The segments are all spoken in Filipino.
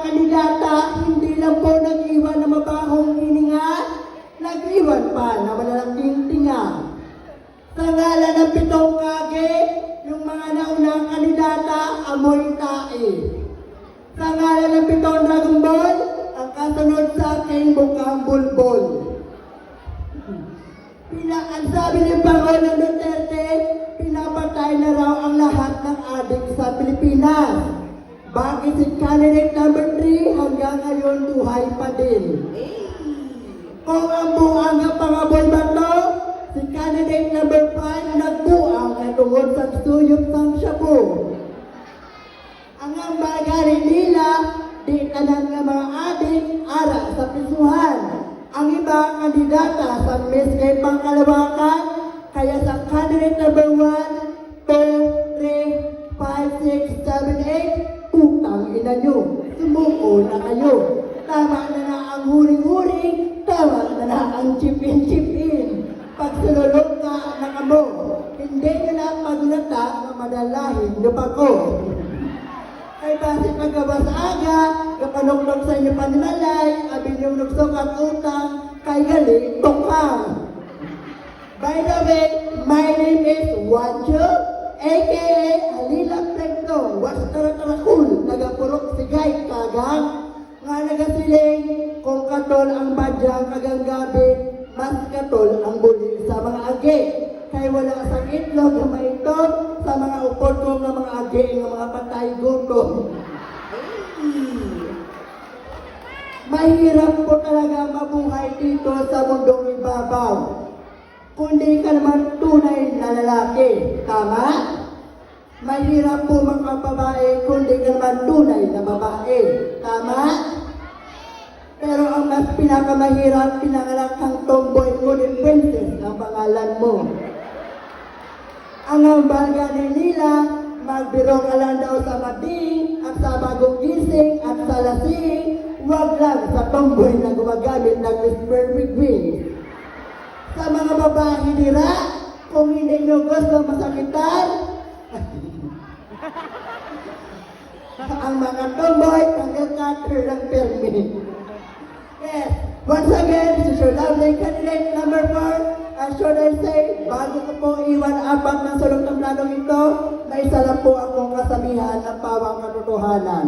kandidata, hindi lang po nag-iwan ng mabahong hininga, nag-iwan pa na malalaking tinga. Sa ngalan ng pitong kage, yung mga naunang kandidata, amoy tae. Sa ngalan ng pitong Dragon Ball, ang kasunod sa akin, mukhang bulbol. Ang sabi ni Pangulong Duterte, pinapatay na raw ang lahat ng adik sa Pilipinas. Bakit si candidate number 3 hanggang ngayon buhay pa din? Kung ang buang ang pangabol ba to, si candidate number 5 nagbuang ay tungod sa suyop ng shabu. Ang bagay nila, di tanan nga mga adik, ara sa pisuhan. Ang iba kandidata sa Miss kay pangkalawakan, kaya sa candidate number 1, 2, 3, 5, 6, 7, 8, utang ina nyo, sumuko na kayo. Tama na na ang huring-huring, tama na na ang chip-in. Pagsululog ka na kamo, hindi nyo na maglata na madalahin nyo pa ko. Ay base paggawa sa aga, kapanugnog sa inyo panimalay, abin yung nugsok at utang, kay gali, tokang. By the way, my name is Wancho, a.k.a. Halila Plecto, Wastarakul, nagapurok sigay kagang, nga nagasiling, kung katol ang badyang kagang gabi, mas katol ang buli sa mga agi. Kaya wala sa itlog na maitog sa mga upod ko ng mga agi ng mga patay gutom. Mahirap po talaga mabuhay dito sa mundong ibabaw. Kundi ka naman tunay na lalaki. Tama? Mahirap po magpapabae kundi ka naman tunay na babae. Tama? Pero ang mas pinakamahirap, pinanganak kang tomboy mo ni Princess ang pangalan mo. Ang bagay nila, magbiro ka lang daw sa mading, at sa bagong gising, at sa lasing, wag lang sa tomboy na gumagamit ng Mr. Wigwig. Sa mga babae nila, kung hindi nyo gusto masakitan, ang mga tomboy, pag-cutter ng permit. Yes, once again, this is your lovely candidate number 4. Should I say, bago ko po iwan apat ng sulok ng planong ito, may isa lang po akong kasabihan ng pawang katotohanan.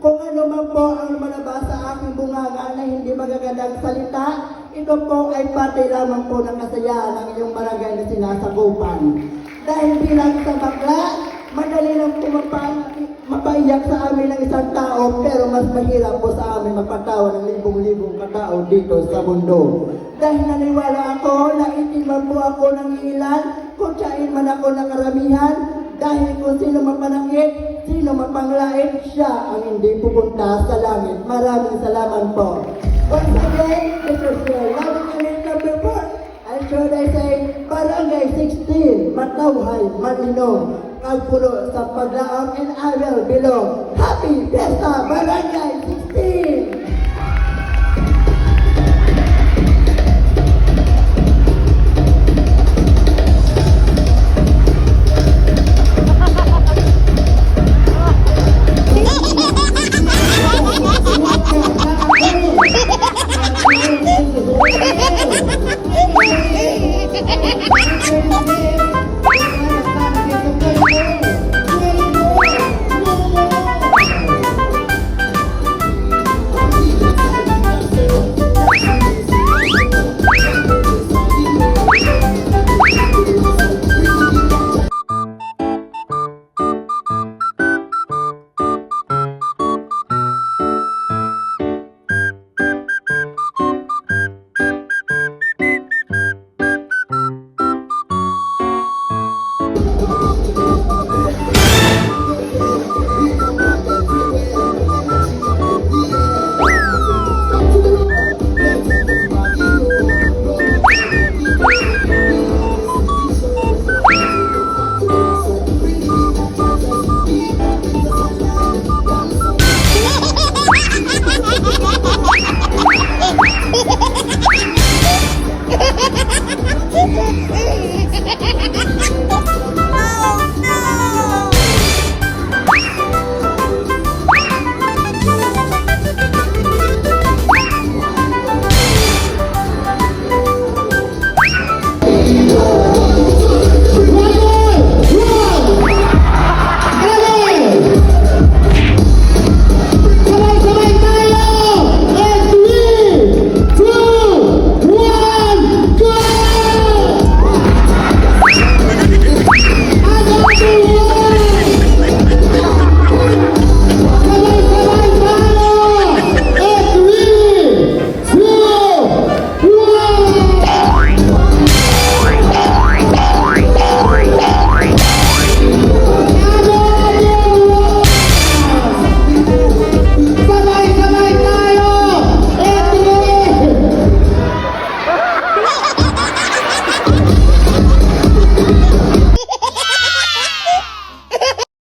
Kung ano man po ang lumalabas sa aking bunganga na hindi magagandang salita, ito po ay pati lamang po ng kasayaan ng iyong barangay na sinasagupan. Dahil bilang isang bakla, madali lang po mapaiyak sa amin ng isang tao, pero mas mahirap po sa amin magpatawa ng libong-libong katao dito sa mundo. Dahil naniwala ako, naiintindihan po ako ng ilan, kung siyain man ako ng karamihan, dahil kung sino mapanakit, sino mapanglait, siya ang hindi pupunta sa langit. Maraming salamat po. Once again, this is your loving candidate number 4. And should I say, Barangay 16, Matawhay, Malino, Kagpulo sa paglaang, and I will belong. Happy Fiesta Barangay 16!